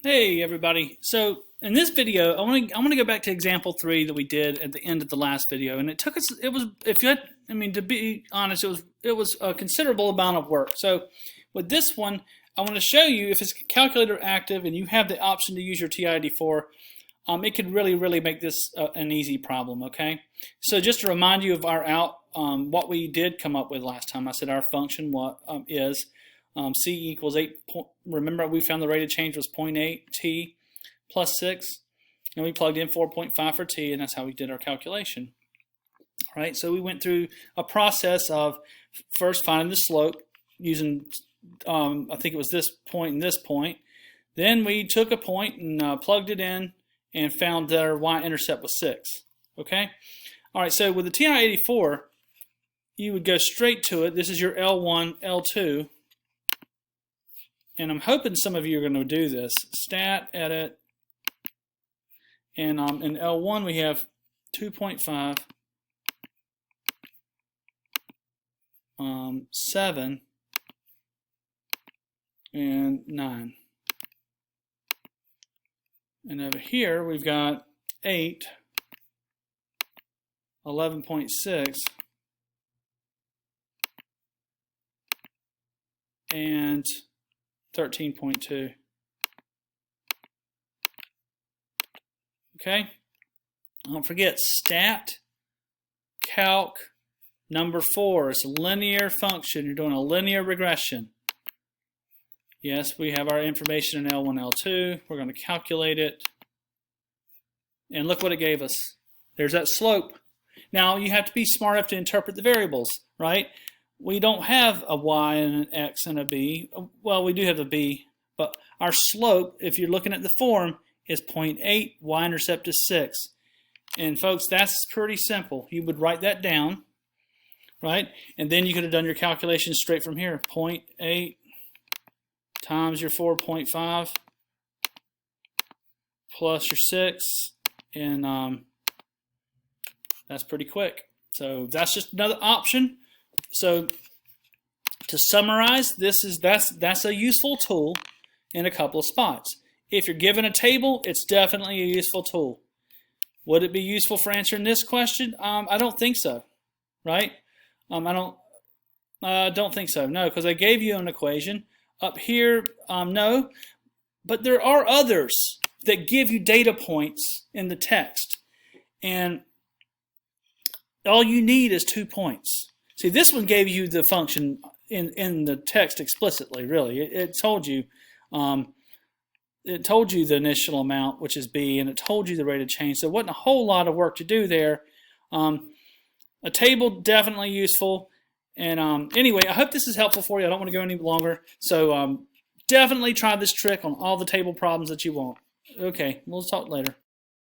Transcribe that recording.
Hey everybody. So in this video, I want to go back to example 3 that we did at the end of the last video, and it was if you had, I mean, to be honest, it was a considerable amount of work. So with this one, I want to show you if it's calculator active and you have the option to use your TI-84, it could really make this an easy problem. Okay. So just to remind you of what we did come up with last time, I said our function is C equals 8. Remember, we found the rate of change was 0.8 t plus 6, and we plugged in 4.5 for t, and that's how we did our calculation. All right, so we went through a process of first finding the slope using, I think it was this point and this point. Then we took a point and plugged it in and found that our y-intercept was 6. Okay? All right, so with the TI-84, you would go straight to it. This is your L1, L2. And I'm hoping some of you are going to do this. Stat, edit, and in L1 we have 2.5, 7, and 9. And over here we've got 8, 11.6, and 13.2. Okay? Don't forget stat, calc, number 4. It's a linear function. You're doing a linear regression. Yes, we have our information in L1, L2. We're going to calculate it. And look what it gave us. There's that slope. Now, you have to be smart enough to interpret the variables, right? We don't have a y and an x and a b. Well, we do have a b, but our slope, if you're looking at the form, is 0.8, y-intercept is 6. And folks, that's pretty simple. You would write that down, right? And then you could have done your calculations straight from here. 0.8 times your 4.5 plus your 6, and that's pretty quick. So that's just another option. So to summarize, that's a useful tool in a couple of spots. If you're given a table, it's definitely a useful tool. Would it be useful for answering this question? I don't think so, right? I don't think so. No, because I gave you an equation up here. No, but there are others that give you data points in the text, and all you need is 2 points. See, this one gave you the function in the text explicitly, really. It told you the initial amount, which is b, and it told you the rate of change. So it wasn't a whole lot of work to do there. A table, definitely useful. And anyway, I hope this is helpful for you. I don't want to go any longer. So definitely try this trick on all the table problems that you want. Okay, we'll talk later.